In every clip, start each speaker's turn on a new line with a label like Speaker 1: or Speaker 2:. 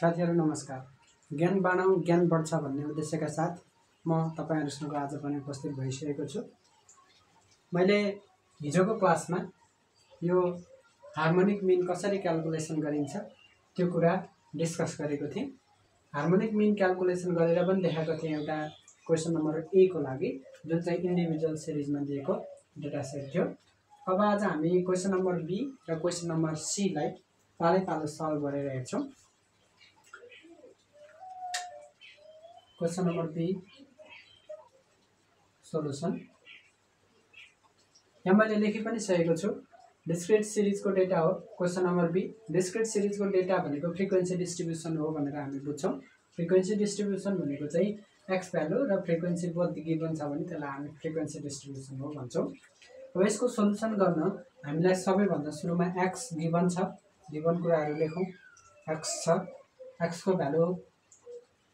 Speaker 1: साथीहरु नमस्कार। ज्ञान बाँडौं ज्ञान बढ्छ भन्ने उद्देश्यका साथ म तपाईहरुसँग आज पनि उपस्थित भइसकेको छु। मैले हिजोको क्लासमा यो हार्मोनिक मिन कसरी क्याल्कुलेसन गरिन्छ त्यो कुरा डिस्कस गरेको थिएँ। हार्मोनिक मिन क्याल्कुलेसन गरेर पनि देखाएको थिएँ एउटा क्वेशन नम्बर ए को लागि, जुन चाहिँ इन्डिभिजुअल सिरिजमा दिएको डेटा सेट थियो। अब आज हामी क्वेशन नम्बर बी र क्वेशन नम्बर सी लाई पालै पालो सल्भ गरेर हेर्छौं। Question number B solution. यहाँ मैले लेखि पनि सकेको छु। डिस्क्रिट सिरिज को डेटा हो question number B. Discrete series को डेटा भनेको फ्रिक्वेन्सी डिस्ट्रिब्युसन हो भनेर हामी बुझ्छौं। फ्रिक्वेन्सी डिस्ट्रिब्युसन भनेको चाहिँ एक्स भ्यालु र फ्रिक्वेन्सी बोथ गिभन छ भने त्यसलाई हामी फ्रिक्वेन्सी डिस्ट्रिब्युसन हो भन्छौं। अब यसको सोलुसन गर्न हामीलाई सबैभन्दा सुरुमा एक्स गिभन छ। गिभन कुराहरु लेखौं। एक्स छ, एक्स को भ्यालु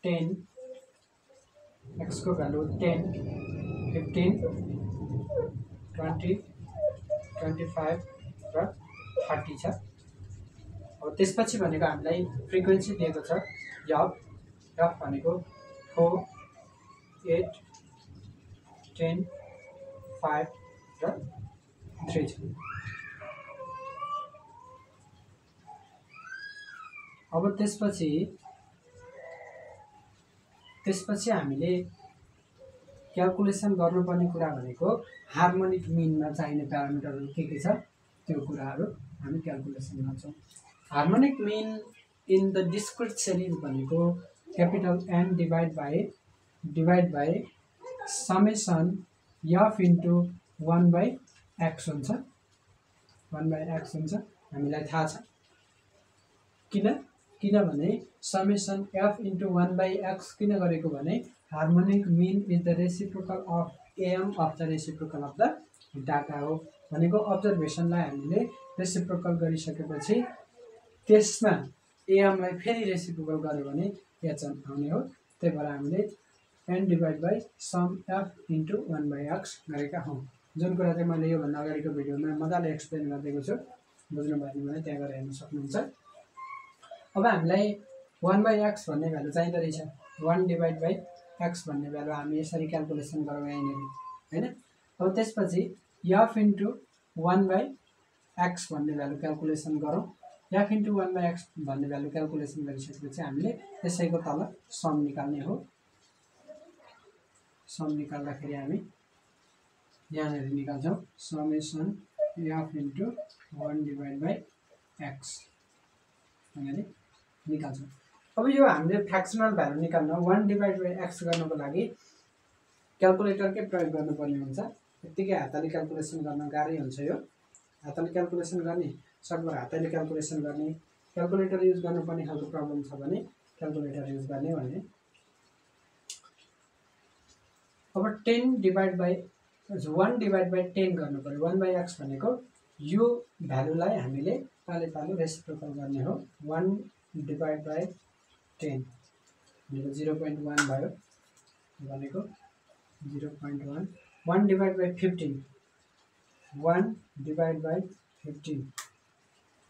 Speaker 1: 10, एक्स को भ्यालु 10, 15, 20, 25 र 30 छ। अब त्यसपछि भनेको हामीलाई फ्रिक्वेन्सी दिएको छ एफ। एफ भनेको 4, 8, 10, 5 र 3 छ। अब त्यसपछि हामीले क्याल्कुलेसन गर्नुपर्ने कुरा भनेको हार्मोनिक मिनमा चाहिने प्यारामिटरहरु के छ त्यो कुराहरु हामी क्याल्कुलेसन गर्छौं। Harmonic mean in the discrete series भनेको capital N divide by summation f into 1/x हुन्छ। 1/x हुन्छ। हामीलाई थाहा छ किनभने समेसन f इन्टु 1/x किन गरेको भने harmonic mean is the reciprocal of am of the reciprocal of the data हो भनेको अब्जर्भेसनलाई हामीले रेसिप्रोकल गरिसकेपछि त्यसमा am लाई फेरि रेसिप्रोकल गर्यो भने hm आउने हो। त्यही भएर हामीले n divide by sum f into 1/x गरेका हौं। जुन कुरा चाहिँ मैले यो भन्दा अगाडिको भिडियोमा मजाले एक्सप्लेन गरिदिएको छु। बुझ्नु भएन भने त्यहाँ गएर हेर्न सक्नुहुन्छ। अब हामीलाई 1/x भन्ने भ्यालु चाहिँदै रहेछ। 1 डिवाइड बाइ x भन्ने भ्यालु हामी यसरी क्याल्कुलेसन गरौँ यहाँनेरि, हैन। अब त्यसपछि f इन्टु 1/x भन्ने भ्यालु क्याल्कुलेसन गरौँ। f इन्टु 1/x भन्ने भ्यालु क्याल्कुलेसन गरिसकेपछि हामीले त्यसैको तल सम निकाल्ने हो। सम निकाल्दाखेरि हामी यहाँनेरि निकाल्छौं summation f into 1 divide by x भनेर निकाल्छौं। अब यो हामीले फ्र्याक्सनल भ्यालु निकाल्न 1 डिवाइड बाइ x गर्नको लागि क्याल्कुलेटरकै प्रयोग गर्नुपर्ने हुन्छ। यतिकै हातले क्याल्कुलेसन गर्न गाह्रै हुन्छ। यो हातले क्याल्कुलेसन गर्ने, सकभर हातले क्याल्कुलेसन गर्ने, क्याल्कुलेटर युज गर्नुपर्ने खालको प्रब्लम छ भने क्याल्कुलेटर युज गर्ने भने। अब 1 डिवाइड बाइ 10 गर्नु पर्यो। 1/x भनेको यो भ्यालुलाई हामीले पालै पालो रेसिप्रोकल गर्ने हो। 1 डिवाइड बाइ 10 भनेको 0.1 भयो भनेको 0.1। 1 डिवाइड बाइ 15, 1 डिवाइड बाइ 15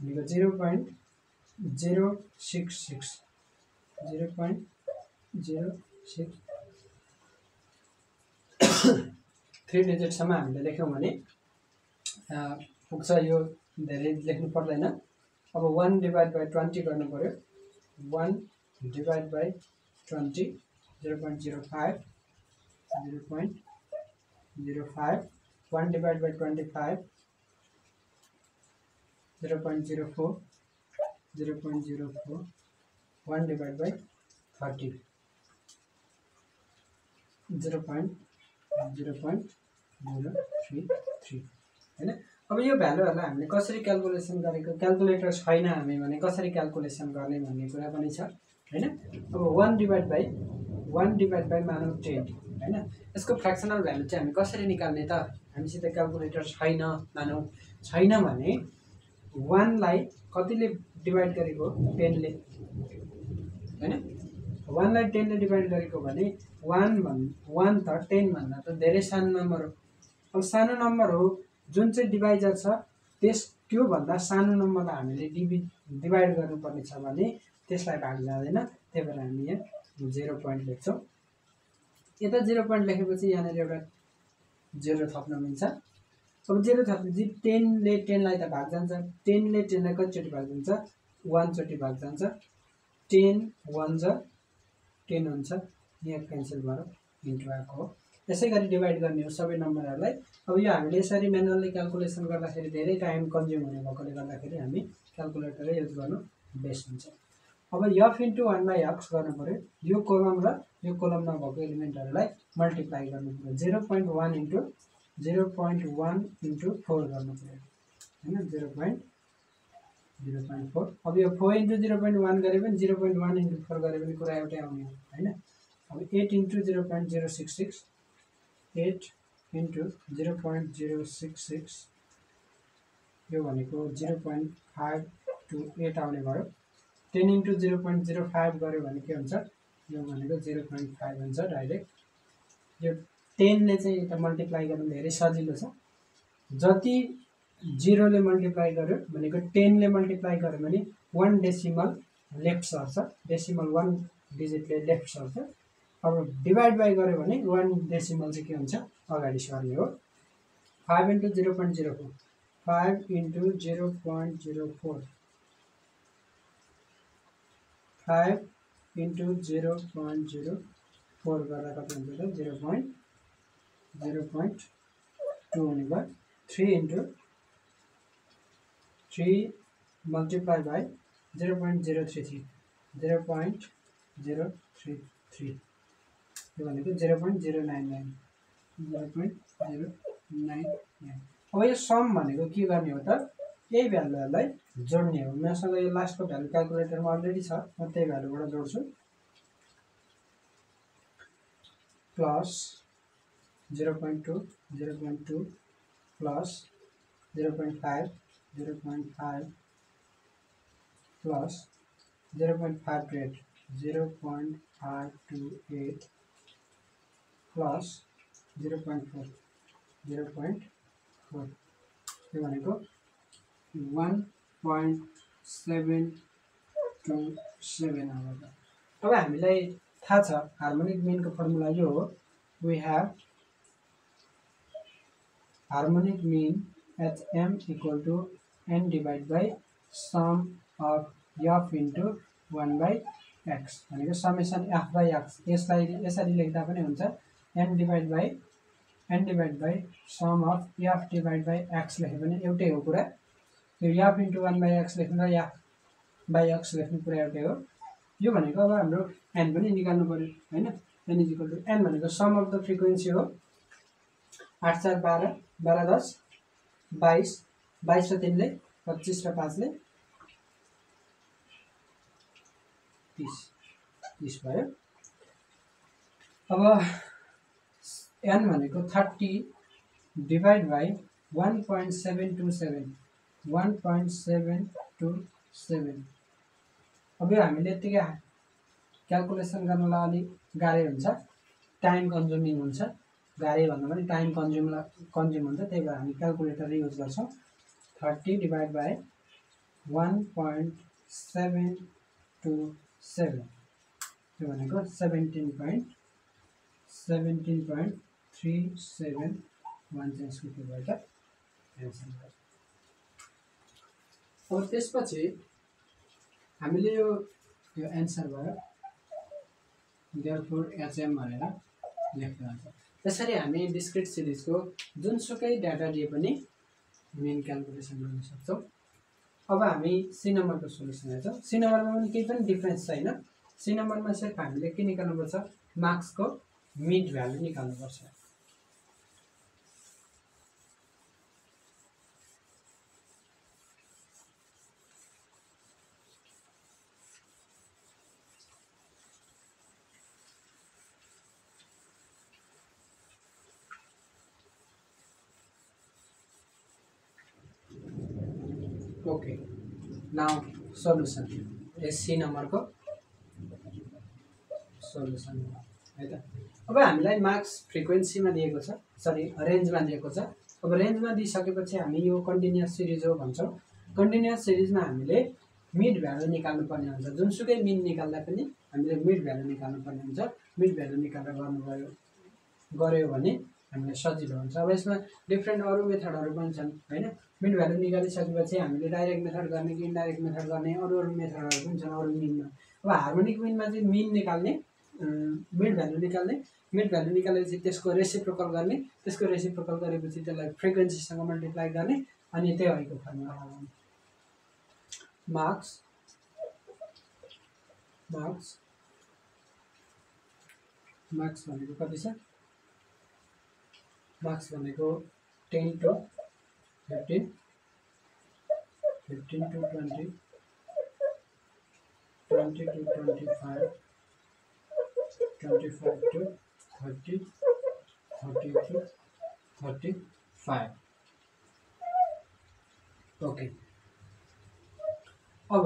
Speaker 1: भनेको 0.066, 0.06 3 डिजिट सम्म हामीले लेख्यौं भने पुग्छ। यो धेरै लेख्नु पर्दैन। अब 1 डिवाइड बाइ 20 गर्नु पर्यो। 1 divide by 20 0.05, 0.05। 1 divide by 25 0.04, 0.04। 1 divide by 30 0.033 हैन। अब यो भ्यालुहरुलाई हामीले कसरी क्याल्कुलेसन गरेको, क्याल्कुलेटर छैन हामी भने कसरी क्याल्कुलेसन गर्ने भन्ने कुरा पनि छ, हैन। अब 1 डिवाइड बाइ मानौ 10, हैन। यसको फ्र्याक्सनल भ्यालु चाहिँ हामी कसरी निकाल्ने त? हामीसित क्याल्कुलेटर छैन मानौ, छैन भने 1 लाई कतिले डिवाइड गरेको 10 ले, हैन। 1 लाई 10 ले डिवाइड गरेको भने 1 त 10 भन्दा त धेरै सानो नम्बर हो। अब सानो नम्बर हो जुन चाहिँ डिभाइजर छ त्यो भन्दा सानो नम्बरलाई हामीले डिवाइड गर्नुपर्ने छ भने त्यसलाई भाग जाँदैन, त्यही भएर हामी यहाँ 0 पोइन्ट लेख्छौँ। यता 0 पोइन्ट लेखेपछि यहाँनिर एउटा 0 थप्न मिल्छ। अब 0 थपेपछि 10 ले 10 लाई त भाग जान्छ, 10 ले 10 लाई कतिचोटि भाग जान्छ, 1 चोटि भाग जान्छ। 10 1 जा 10 हुन्छ, यहाँ क्यान्सल भयो, इन्टु आएको हो। यसै गरी डिभाइड गर्ने हो सबै नम्बरहरूलाई। अब यो हामीले यसरी म्यानुअली क्याल्कुलेसन गर्दाखेरि धेरै टाइम कन्ज्युम हुने भएकोले गर्दाखेरि हामी क्याल्कुलेटरै युज गर्नु बेस्ट हुन्छ। अब f इन्टु 1/x गर्नु पऱ्यो, यो कोलम र यो कोलममा भएको एलिमेन्टहरूलाई मल्टिप्लाई गर्नु पऱ्यो। 0.1 इन्टु 0.1 इन्टु 4 गर्नु पऱ्यो हैन, 0.4। अब यो 4 इन्टु 0.1 गरे पनि 0.1 इन्टु 4 गरे पनि कुरा एउटै आउने हो हैन। अब 8 इन्टु 0.066, 8 इन्टु 0.066 यो भनेको 0.528 आउने भयो। 10 इन्टु 0.05 गऱ्यो भने के हुन्छ, यो भनेको 0.5 हुन्छ डाइरेक्ट। यो 10 ले चाहिँ यता मल्टिप्लाई गर्नु धेरै सजिलो छ। जति 0 ले मल्टिप्लाई गर्यो भनेको 10 ले मल्टिप्लाई गर्यो भने 1 डेसिमल लेफ्ट सर्छ, डेसिमल 1 डिजिटले लेफ्ट सर्छ। अब डिभाइड बाई गर्यो भने 1 डेसिमल चाहिँ के हुन्छ, अगाडि सर्ने हो। 5 इन्टु 0.04, 5 इन्टु 0.04, 5 इन्टु 0.04 गर्दा कति हुन्छ त, 0.2 हुने भयो। 3 इन्टु 3 मल्टिप्लाई बाई 0.033, 0.033 यो भनेको 0.099, 0.099। अब यो सम भनेको के गर्ने हो त, यही भ्यालुहरूलाई जोड्ने हो। मसँग यो लास्टको भ्यालु क्याल्कुलेटरमा अलरेडी छ, म त्यही भ्यालुबाट जोड्छु। प्लस 0.2, 0.2 प्लस 0.5, 0.5 प्लस 0.58, 0.528 प्लस 0.4, 0.4 यो भनेको 1.727 आउँछ। अब हामीलाई थाहा छ हार्मोनिक मिनको फर्मुला यो हो, we have harmonic mean at m equal to n divide by sum of f into 1/x भनेको समेसन f/x। यसलाई यसरी लेख्दा पनि हुन्छ, n divide by sum of f divide by x लेखे पनि एउटै हो कुरा। यो f इन्टु 1/x लेख्नु र f बाई x लेख्नु कुरा एउटै हो। यो भनेको अब हाम्रो n पनि निकाल्नु पर्यो हैन। n is equal to n भनेको सम अफ द फ्रिक्वेन्सी हो। 8 4 12, 12 10 22, 22 र 3 ले 25 र 5 ले 30 भयो। अब n भनेको 30 डिभाइड बाई 1.727, 1.727। अब यो हामीले यतिकै क्याल्कुलेसन गर्नलाई अलिक गाह्रै हुन्छ, टाइम कन्ज्युमिङ हुन्छ। गाह्रै भन्दा पनि टाइम कन्ज्युम हुन्छ, त्यही भएर हामी क्याल्कुलेटर युज गर्छौँ। 30 डिभाइड बाई 1.727 यो भनेको 17.37 चाहिँ भएर एन्सर। अब त्यसपछि हामीले यो एन्सर भयो, देयरफोर HM भनेर लेख्न हुन्छ। त्यसरी हामी डिस्क्रिट सिरिजको जुनसुकै डाटा दिए पनि मेन क्याल्कुलेसन गर्न सक्छौँ। अब हामी सी नम्बरको सोल्युसन हेर्छौँ। सी नम्बरमा पनि केही पनि डिफ्रेन्स छैन। सी नम्बरमा सिर्फ हामीले के निकाल्नुपर्छ, मार्क्सको मिड भ्यालु निकाल्नुपर्छ। ओके, नाउ सोल्युसन सी नम्बरको सोल्युसन है त। अब हामीलाई मार्क्स फ्रिक्वेन्सीमा दिएको छ, सरी रेन्जमा दिएको छ। अब रेन्जमा दिइसकेपछि हामी यो कन्टिन्युअस सिरिज हो भन्छौँ। कन्टिन्युअस सिरिजमा हामीले मिड भ्यालु निकाल्नु पर्ने हुन्छ। जुनसुकै मिन निकाल्दा पनि हामीले मिड भ्यालु निकाल्नु पर्ने हुन्छ। मिड भ्यालु निकालेर गऱ्यो भने हामीलाई सजिलो हुन्छ। अब यसमा डिफ्रेन्ट अरू मेथडहरू पनि छन् हैन। मिड भ्यालु निकालिसकेपछि हामीले डाइरेक्ट मेथड गर्ने कि इन्डाइरेक्ट मेथड गर्ने अरू मेथडहरू पनि छन् अरू मिनमा। अब हार्मोनिक मिनमा चाहिँ मिन निकाल्ने, मिड भ्यालु निकाल्ने, मिड भ्यालु निकालेपछि त्यसको रेसिप्रोकल गर्ने, त्यसको रेसिप्रोकल गरेपछि त्यसलाई फ्रिक्वेन्सीसँग मल्टिप्लाई गर्ने अनि त्यही भएको फर्मुला लगाउने। मार्क्स भनेको कति छ? मार्क्स भनेको 10 to 15, 15 to 20, 20 to 25, 25 to 30, 30 to 35। Okay, अब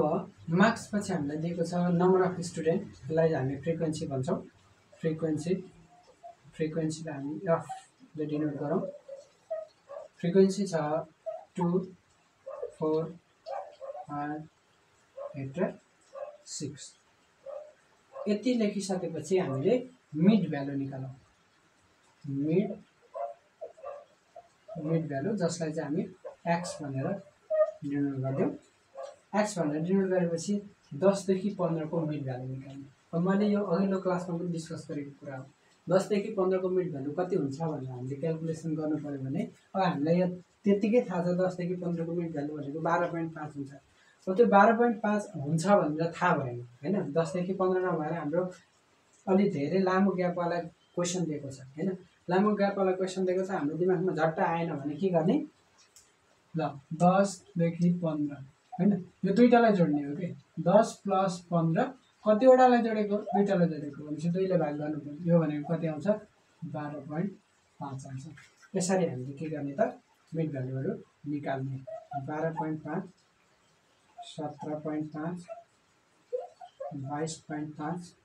Speaker 1: मार्क्स पछि हामीलाई दिएको छ नम्बर अफ स्टुडेन्ट, यसलाई हामी फ्रिक्वेन्सी भन्छौँ। फ्रिक्वेन्सीलाई हामी एफ ले डिनोट गरौँ। फ्रिक्वेन्सी छ 2, 4, 5, 8 र 6। यति लेखिसकेपछि हामीले मिड भ्यालु निकालौँ। मिड भ्यालु जसलाई चाहिँ हामी एक्स भनेर डिनोट गर्छौँ। एक्स भनेर डिनोट गरेपछि 10 देखि 15 को मिड भ्यालु निकाल्ने। अब मैले यो अघिल्लो क्लासमा पनि डिस्कस गरेको कुरा हो। 10 देखि 15 को मिड भ्यालु कति हुन्छ भनेर हामीले क्याल्कुलेसन गर्नु पर्यो भने अब हामीलाई यो त्यतिकै थाहा छ 10 देखि 15 को मिड भ्यालु भनेको 12.5 हुन्छ। अब त्यो 12.5 हुन्छ भनेर थाहा भएन हैन। 10 देखि 15 नभएर हाम्रो अलि धेरै लामो ग्यापवाला क्वेसन दिएको छ हैन। लामो ग्यापवाला क्वेसन दिएको छ, हाम्रो दिमागमा झट्ट आएन भने के गर्ने? ल 10 देखि 15 हैन, यो दुईटालाई जोड्ने हो के। 10 प्लस 15 कतिवटालाई जोडेको? दुईटालाई जोडेको भनेपछि 2 ले भाग गर्नु पर्यो। यो भनेको कति आउँछ? 12.5 आउँछ। यसरी हामीले के गर्ने त? मिड भ्यालुहरू निकाल्ने। 12.5, 17.5, 22.5,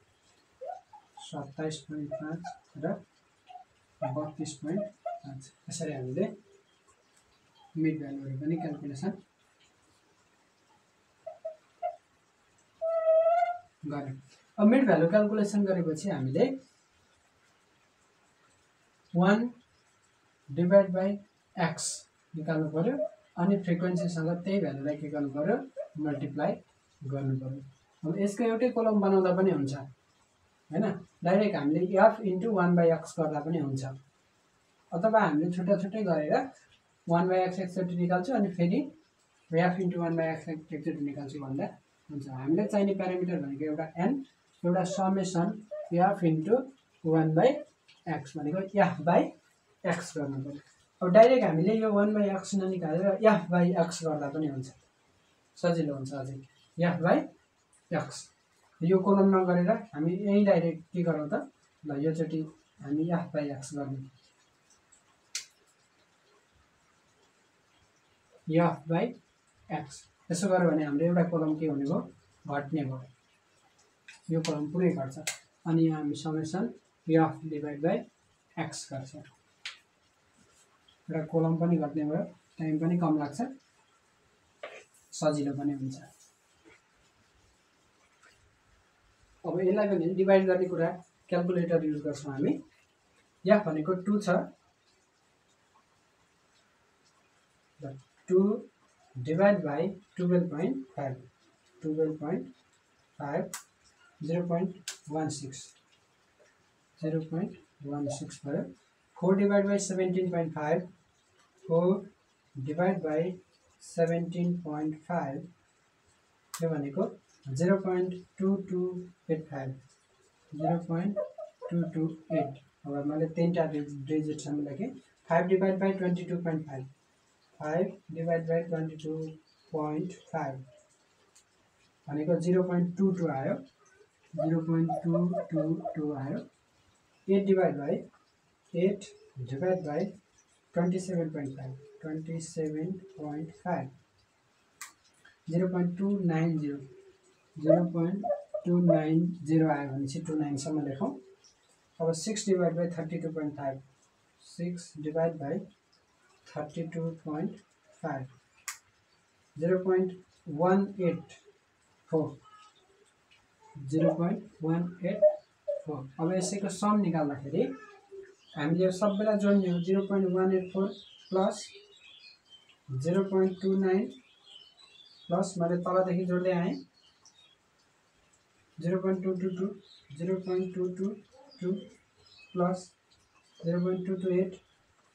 Speaker 1: 27.5 र 32.5। यसरी हामीले मिड भ्यालुहरू पनि क्याल्कुलेसन गऱ्यौँ। अब मिड भ्यालु क्याल्कुलेसन गरेपछि हामीले 1 डिभाइड बाई एक्स निकाल्नु पर्यो अनि फ्रिक्वेन्सीसँग त्यही भ्यालुलाई के गर्नु पर्यो? मल्टिप्लाई गर्नु पर्यो। अब यसको एउटै कोलम बनाउँदा पनि हुन्छ हैन। डाइरेक्ट हामीले एफ इन्टु 1/x गर्दा पनि हुन्छ, अथवा हामीले छुट्टा छुट्टै गरेर 1/x एकचोटि निकाल्छु अनि फेरि एफ इन्टु 1/x एकचोटि निकाल्छु भन्दा हुन्छ। हामीलाई चाहिने प्यारामिटर भनेको एउटा n, एउटा समेसन एफ इन्टु 1/x भनेको f/x गर्नु पर्यो। अब डाइरेक्ट हामीले यो 1/x ननिकालेर f/x गर्दा पनि हुन्छ, सजिलो हुन्छ अझै। f/x यो कोलम नगरेर हामी यही डाइरेक्ट के गरौँ त? ल योचोटि हामी f/x गर्ने। f/x यसो गर्यो भने हाम्रो एउटा कोलम के हुने भयो? घट्ने भयो। यो कोलम पुरै घट्छ अनि यहाँ हामी summation f divide by x गर्छ। र कोलम पनि घट्ने भयो, टाइम पनि कम लाग्छ, सजिलो पनि हुन्छ। अब यसलाई पनि डिभाइड गर्ने कुरा क्याल्कुलेटर युज गर्छौँ हामी। f भनेको 2 छ, 2 डिभाइड बाई 12.5, 12.5 0.16 भयो। 4 डिभाइड बाई 17.5, 4 डिभाइड बाई 17.5 यो भनेको 0.2285, 0.228। अब मैले 3टा डिजिटसम्म लेखेँ। 5 डिभाइड बाई 22.5, 5 डिभाइड बाई 22.5 भनेको 0.22 आयो, 0.222 आयो। 8 डिभाइड बाई 8 डिभाइड बाई 27.5, 27.5 0.290, 0.290 आयो भनेपछि 29 सम्म लेखौँ। अब 6 डिभाइड बाई 32.5, 6 डिभाइड बाई 32.5 0.18 0.184। अब यसैको सम निकाल्दाखेरि हामीले सबैलाई जोड्ने हो 0.184 प्लस 0.29 प्लस मैले तलदेखि जोड्दै आएँ 0.222 0.222 प्लस 0.228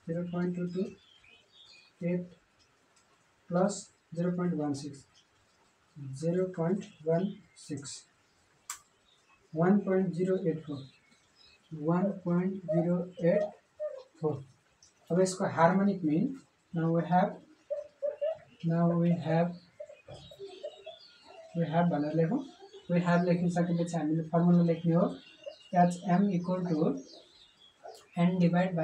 Speaker 1: 0.228 प्लस 0.16 1.084 1.084। अब इसको harmonic mean now we have भनेर लेखौँ। we have लेखिसकेपछि हामीले फर्मुला लेख्ने हो HM equal to n divided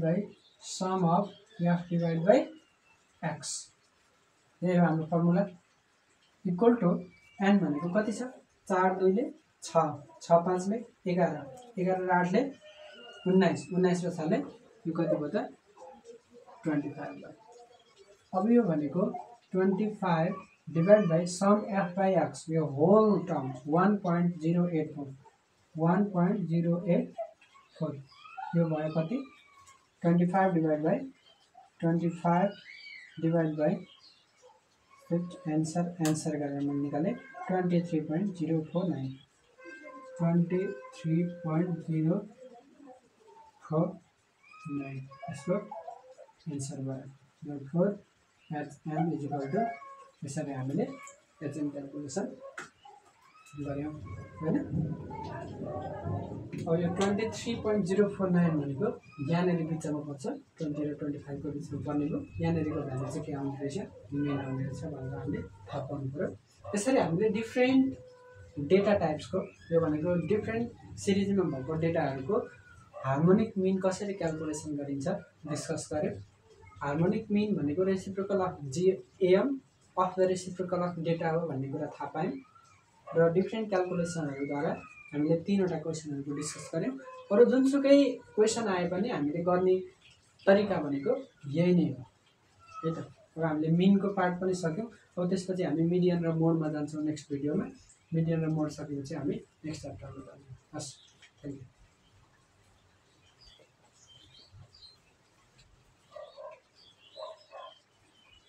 Speaker 1: by sum of f divided by x। यही हो हाम्रो फर्मुला इक्वल टू n भनेको कति छ 4 2 ले 6 6 5 ले 11 11 र 8 ले 19 19 र 6 ले यो कति भयो त 25 भयो। अब यो भनेको 25 divide by sum f by x यो होल टर्म 1.084 1.084 यो भयो कति 25 डिवाइड बाई आंसर गरेर मैले निकाले 23.049 23.049 यसको आंसर भयो। For HM is equal to यसरी हामीले HM क्याल्कुलेसन गऱ्यौँ हैन। अब यो 23.049 भनेको यहाँनेर बिचमा पर्छ 20 र 25 को बिचमा पर्नेको यहाँनेरको भ्यालु चाहिँ के आउने रहेछ मेन आउने रहेछ भनेर हामीले थाहा पाउनु पर्यो। त्यसरी हामीले डिफ्रेन्ट डेटा टाइप्सको यो भनेको डिफ्रेन्ट सिरिजमा भएको डेटाहरूको हार्मोनिक मिन कसरी क्याल्कुलेसन गरिन्छ डिस्कस गर्यो। हार्मोनिक मिन भनेको reciprocal of GAM of the reciprocal of data हो भन्ने कुरा थाहा पायौँ र डिफ्रेन्ट क्याल्कुलेसनहरूद्वारा हामीले 3वटा क्वेसनहरुको डिस्कस गर्यौं। अरु जुनसुकै क्वेसन आए पनि हामीले गर्ने तरिका भनेको यही नै हो है त। अब हामीले मिनको पार्ट पनि सक्यौं। अब त्यसपछि हामी मिडियन र मोडमा जान्छौं नेक्स्ट भिडियोमा। मिडियन र मोड सकेपछि हामी नेक्स्ट च्याप्टरमा जान्छौं। हस्, थ्यांक यू।